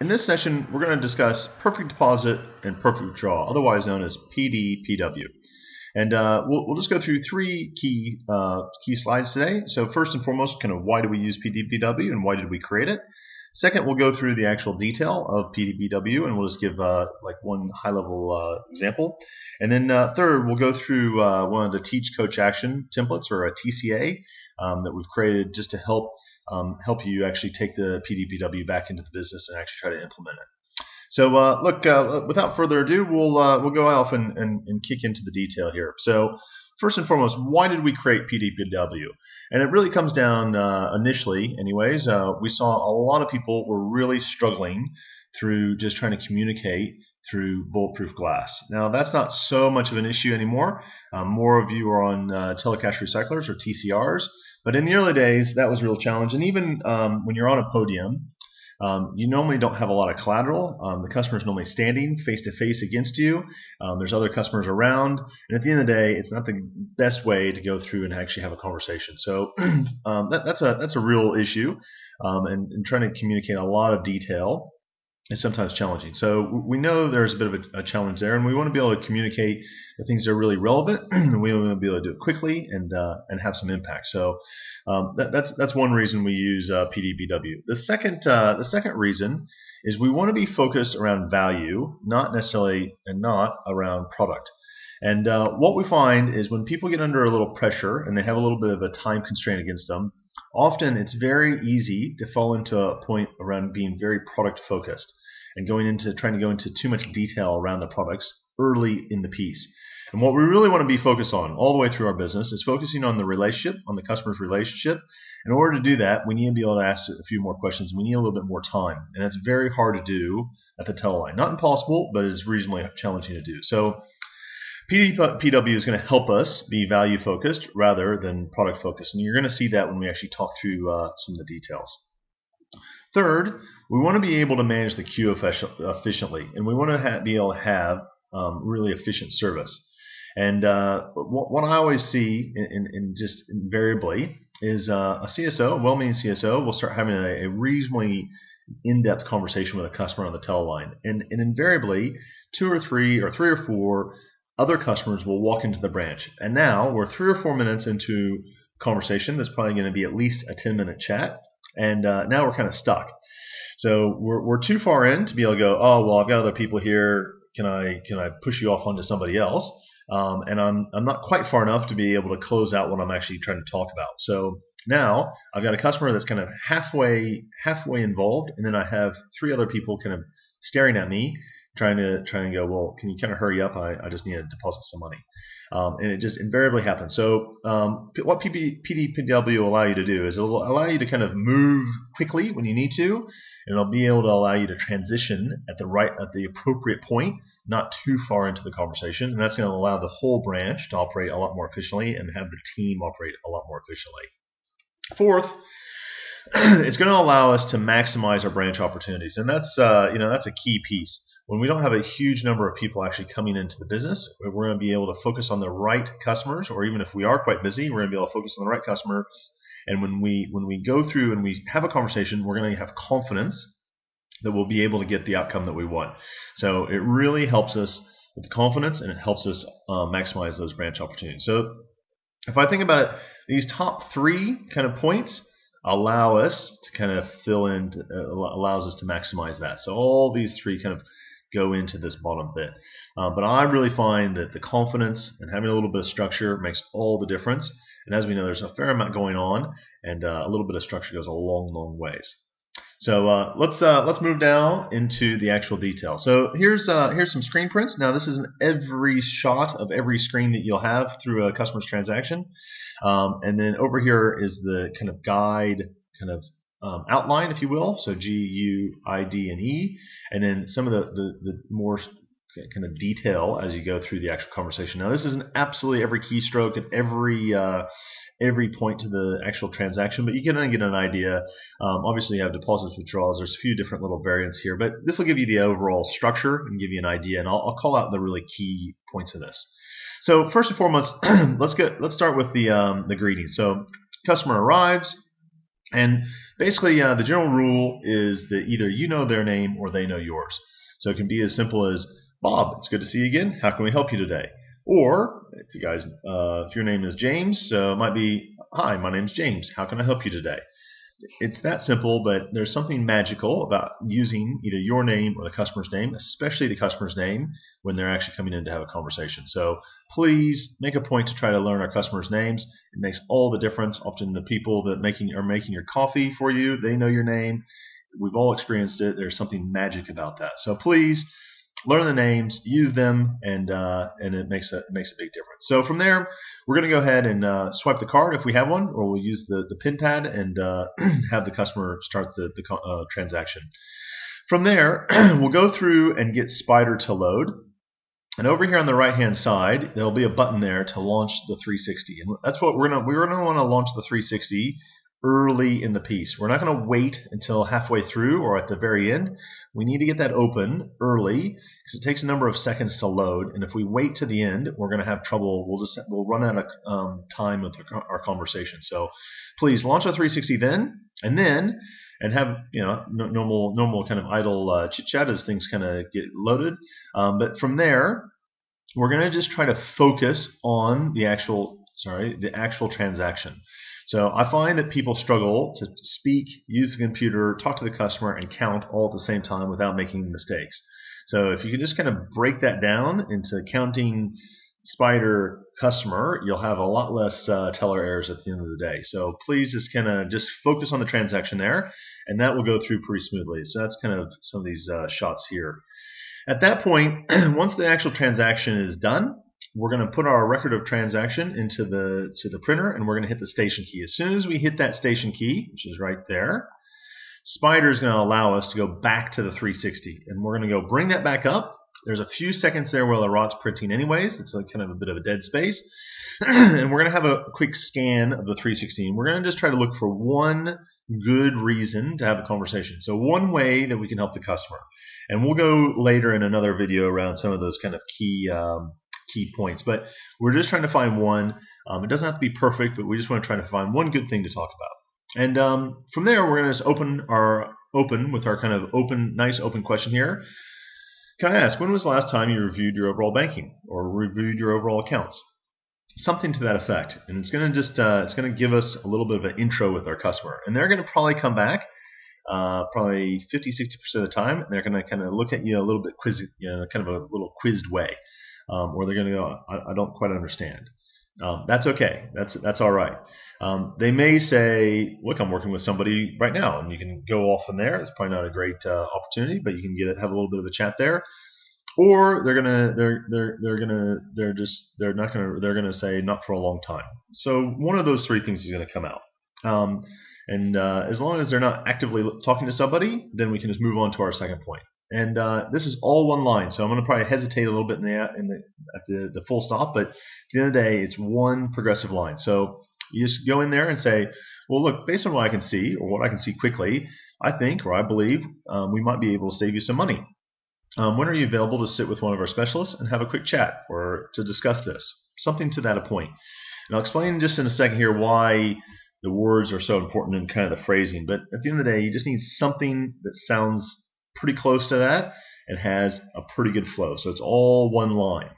In this session, we're going to discuss perfect deposit and perfect withdrawal, otherwise known as PDPW. And we'll just go through three key slides today. So first and foremost, kind of why do we use PDPW and why did we create it? Second, we'll go through the actual detail of PDPW and we'll just give like one high-level example. And then third, we'll go through one of the Teach, Coach, Action templates, or a TCA, that we've created just to help you actually take the PDPW back into the business and actually try to implement it. So look, without further ado, we'll go off and kick into the detail here. So first and foremost, why did we create PDPW? And it really comes down, initially anyways, we saw a lot of people were really struggling through just trying to communicate through bulletproof glass. Now that's not so much of an issue anymore. More of you are on telecash recyclers or TCRs, but in the early days that was a real challenge. And even when you're on a podium, you normally don't have a lot of collateral. The customer's normally standing face to face against you. There's other customers around, and at the end of the day, it's not the best way to go through and actually have a conversation. So that's a real issue, and trying to communicate a lot of detail is sometimes challenging. So we know there's a bit of a challenge there, and we want to be able to communicate the things that are really relevant, and we want to be able to do it quickly and have some impact. So that's one reason we use PDPW. The second reason is we want to be focused around value, not necessarily and not around product. And what we find is when people get under a little pressure and they have a little bit of a time constraint against them, often it's very easy to fall into a point around being very product focused and trying to go into too much detail around the products early in the piece. And what we really want to be focused on all the way through our business is focusing on the relationship, on the customer's relationship. In order to do that, we need to be able to ask a few more questions. We need a little bit more time, and that's very hard to do at the tail line. Not impossible, but it's reasonably challenging to do. So PDPW is going to help us be value focused rather than product focused, and you're going to see that when we actually talk through some of the details. Third, we want to be able to manage the queue efficiently, and we want to be able to have really efficient service. And what I always see in just invariably is a CSO, a well-meaning CSO, will start having a reasonably in-depth conversation with a customer on the tail line, and invariably two or three or four other customers will walk into the branch. And now we're 3 or 4 minutes into conversation that's probably going to be at least a 10-minute chat, and now we're kind of stuck. So we're too far in to be able to go, oh well, I've got other people here. Can I push you off onto somebody else? And I'm not quite far enough to be able to close out what I'm actually trying to talk about. So now I've got a customer that's kind of halfway involved, and then I have 3 other people kind of staring at me, trying to go, well, can you kind of hurry up? I just need to deposit some money. And it just invariably happens. So what PDPW will allow you to do is it will allow you to kind of move quickly when you need to, and it'll be able to allow you to transition at the appropriate point, not too far into the conversation, and that's going to allow the whole branch to operate a lot more efficiently and have the team operate a lot more efficiently. Fourth, it's going to allow us to maximize our branch opportunities, and that's a key piece. When we don't have a huge number of people actually coming into the business, we're going to be able to focus on the right customers, or even if we are quite busy, we're going to be able to focus on the right customer. And when we go through and we have a conversation, we're going to have confidence that we'll be able to get the outcome that we want. So it really helps us with confidence, and it helps us maximize those branch opportunities. So if I think about it, these top 3 kind of points allow us to kind of fill in, allows us to maximize that. So all these 3 kind of go into this bottom bit. But I really find that the confidence and having a little bit of structure makes all the difference. And as we know, there's a fair amount going on, and a little bit of structure goes a long, long ways. So let's move down into the actual detail. So here's some screen prints. Now this isn't every shot of every screen that you'll have through a customer's transaction. And then over here is the kind of guide kind of outline, if you will. So G, U, I, D, and E, and then some of the more kind of detail as you go through the actual conversation. Now this isn't absolutely every keystroke and every point to the actual transaction, but you can get an idea. Obviously you have deposits, withdrawals. There's a few different little variants here, but this will give you the overall structure and give you an idea, and I'll call out the really key points of this. So first and foremost, let's start with the greeting. So customer arrives, And basically, the general rule is that either you know their name or they know yours. So it can be as simple as, Bob, it's good to see you again. How can we help you today? Or if your name is James, it might be, hi, my name's James. How can I help you today? It's that simple, but there's something magical about using either your name or the customer's name, especially the customer's name, when they're actually coming in to have a conversation. So please make a point to try to learn our customers' names. It makes all the difference. Often the people that are making your coffee for you, they know your name. We've all experienced it. There's something magic about that. So please learn the names, use them, and it makes a big difference. So from there, we're going to go ahead and swipe the card if we have one, or we'll use the pin pad and have the customer start the transaction. From there, we'll go through and get Spider to load. And over here on the right-hand side, there'll be a button there to launch the 360. And that's what we're going to want to launch the 360 early in the piece. We're not going to wait until halfway through or at the very end. We need to get that open early because it takes a number of seconds to load. And if we wait to the end, we're going to have trouble. We'll run out of time with our conversation. So please launch a 360 then, and have normal kind of idle chit chat as things kind of get loaded. But from there, we're going to just try to focus on the actual transaction. So I find that people struggle to speak, use the computer, talk to the customer, and count all at the same time without making mistakes. So if you can just kind of break that down into counting Spider customer, you'll have a lot less teller errors at the end of the day. So please just focus on the transaction there, and that will go through pretty smoothly. So that's kind of some of these shots here. At that point, once the actual transaction is done, we're going to put our record of transaction into the printer, and we're going to hit the station key. As soon as we hit that station key, which is right there, Spider is going to allow us to go back to the 360, and we're going to go bring that back up. There's a few seconds there where the ROT's printing anyways. It's like kind of a bit of a dead space. And we're going to have a quick scan of the 360. And we're going to just try to look for one good reason to have a conversation. So one way that we can help the customer. And we'll go later in another video around some of those kind of key points. But we're just trying to find one. It doesn't have to be perfect, but we just want to try to find one good thing to talk about. And from there, we're going to just open with our kind of nice open question here. Can I ask, when was the last time you reviewed your overall banking or reviewed your overall accounts? Something to that effect. And it's going to give us a little bit of an intro with our customer. And they're going to probably come back probably 50-60% of the time, and they're going to kind of look at you a little bit kind of a little quizzed way. Or they're going to go, I don't quite understand. That's okay. That's all right. They may say, look, I'm working with somebody right now, and you can go off from there. It's probably not a great opportunity, but you can have a little bit of a chat there. Or they're gonna say not for a long time. So one of those three things is going to come out. As long as they're not actively talking to somebody, then we can just move on to our second point. And this is all one line, so I'm going to probably hesitate a little bit at the full stop, but at the end of the day, it's one progressive line. So you just go in there and say, well, look, based on what I can see, or what I can see quickly, I think, or I believe, we might be able to save you some money. When are you available to sit with one of our specialists and have a quick chat, or to discuss this? Something to that point. And I'll explain just in a second here why the words are so important and kind of the phrasing, but at the end of the day, you just need something that sounds pretty close to that and has a pretty good flow. So it's all one line.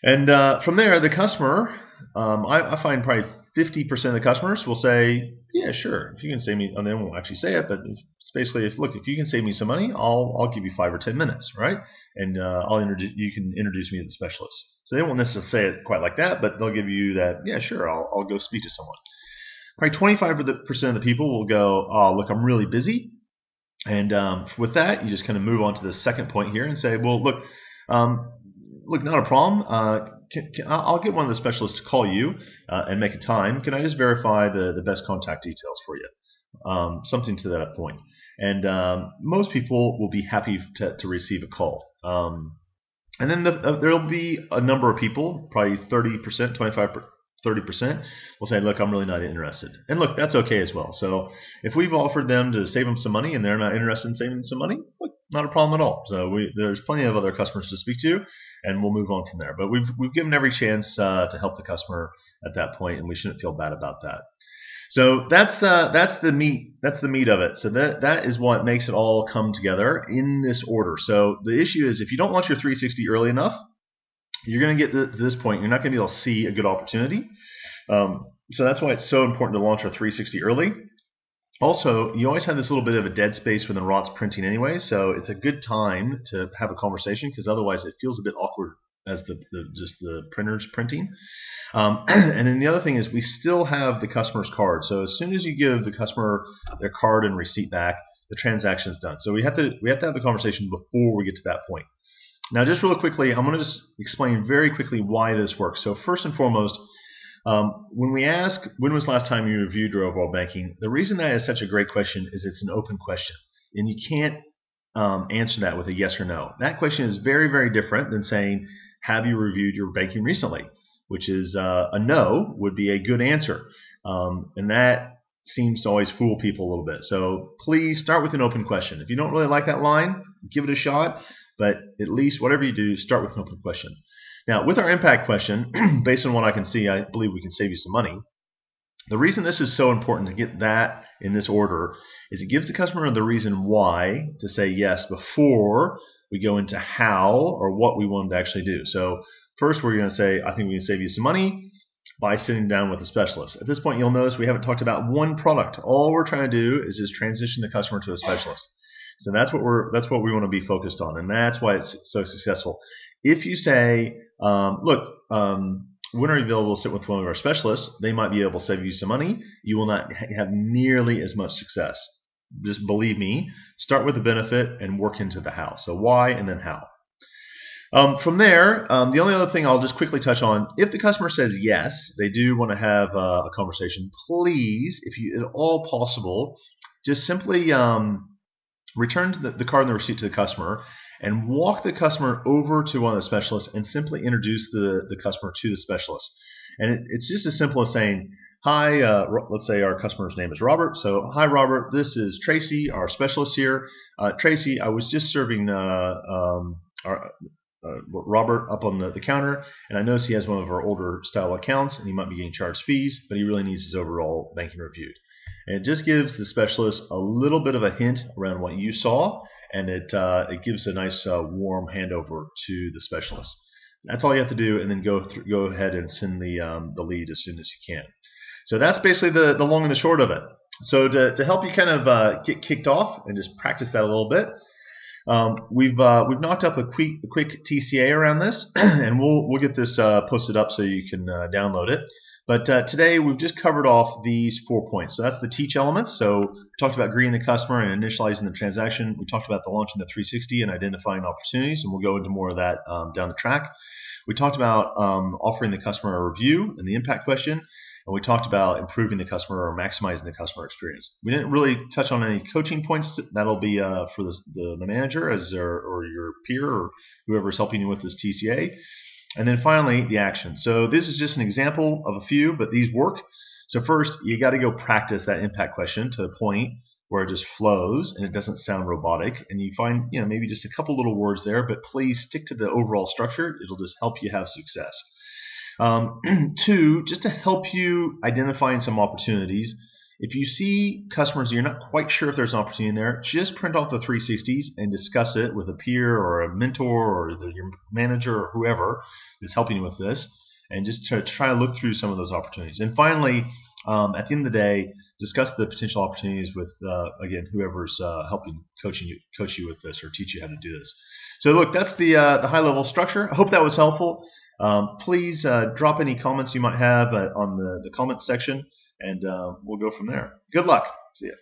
And from there, the customer, I find probably 50% of the customers will say, yeah, sure, if you can save me, and they won't actually say it, but it's basically, if you can save me some money, I'll give you 5 or 10 minutes, right? And you can introduce me to the specialist. So they won't necessarily say it quite like that, but they'll give you that, yeah, sure, I'll go speak to someone. Probably 25% of the people will go, oh, look, I'm really busy. And with that, you just kind of move on to the second point here and say, well, look, not a problem. I'll get one of the specialists to call you and make a time. Can I just verify the best contact details for you? Something to that point. And most people will be happy to receive a call. And then there'll be a number of people, probably 30%, 30% will say, look, I'm really not interested. And look, that's okay as well. So if we've offered them to save them some money and they're not interested in saving some money, look, not a problem at all. So there's plenty of other customers to speak to, and we'll move on from there. But we've given every chance to help the customer at that point, and we shouldn't feel bad about that. So that's the meat. That's the meat of it. So that is what makes it all come together in this order. So the issue is if you don't launch your 360 early enough, you're going to get to this point. You're not going to be able to see a good opportunity. So that's why it's so important to launch our 360 early. Also, you always have this little bit of a dead space when the ROT's printing anyway, so it's a good time to have a conversation because otherwise it feels a bit awkward as just the printer's printing. And then the other thing is we still have the customer's card. So as soon as you give the customer their card and receipt back, the transaction is done. So we have to have the conversation before we get to that point. Now, just real quickly, I'm going to just explain very quickly why this works. So first and foremost, when we ask, when was the last time you reviewed your overall banking, the reason that is such a great question is it's an open question. And you can't answer that with a yes or no. That question is very, very different than saying, have you reviewed your banking recently? Which is a no would be a good answer. And that seems to always fool people a little bit. So please start with an open question. If you don't really like that line, give it a shot. But at least whatever you do, start with an open question. Now, with our impact question, based on what I can see, I believe we can save you some money. The reason this is so important to get that in this order is it gives the customer the reason why to say yes before we go into how or what we want them to actually do. So first we're going to say, I think we can save you some money by sitting down with a specialist. At this point, you'll notice we haven't talked about one product. All we're trying to do is just transition the customer to a specialist. So that's what we want to be focused on, and that's why it's so successful. If you say, look, when are you available to sit with one of our specialists? They might be able to save you some money. You will not have nearly as much success. Just believe me. Start with the benefit and work into the how. So why and then how. From there, the only other thing I'll just quickly touch on, if the customer says yes, they do want to have a conversation, please, if you at all possible, just simply return to the card and the receipt to the customer and walk the customer over to one of the specialists and simply introduce the customer to the specialist. And it's just as simple as saying, hi, let's say our customer's name is Robert. So, hi, Robert, this is Tracy, our specialist here. Tracy, I was just serving Robert up on the counter, and I noticed he has one of our older style accounts, and he might be getting charged fees, but he really needs his overall banking reviewed. And it just gives the specialist a little bit of a hint around what you saw, and it gives a nice warm handover to the specialist. That's all you have to do, and then go ahead and send the lead as soon as you can. So that's basically the long and the short of it. So to help you kind of get kicked off and just practice that a little bit, we've knocked up a quick TCA around this, and we'll get this posted up so you can download it. But today we've just covered off these 4 points. So that's the teach elements. So we talked about greeting the customer and initializing the transaction. We talked about the launching the 360 and identifying opportunities, and we'll go into more of that down the track. We talked about offering the customer a review and the impact question. And we talked about improving the customer or maximizing the customer experience. We didn't really touch on any coaching points. That'll be for the manager or your peer or whoever's helping you with this TCA. And then finally, the action. So this is just an example of a few, but these work. So first, you got to go practice that impact question to the point where it just flows and it doesn't sound robotic. And you find, maybe just a couple little words there, but please stick to the overall structure. It'll just help you have success. 2, just to help you identifying some opportunities. If you see customers you're not quite sure if there's an opportunity in there, just print off the 360s and discuss it with a peer or a mentor or your manager or whoever is helping you with this, and just try to look through some of those opportunities. And finally, at the end of the day, discuss the potential opportunities with again whoever's helping coach you with this or teach you how to do this. So look, that's the high level structure. I hope that was helpful. Please drop any comments you might have on the comments section, and we'll go from there. Good luck. See ya.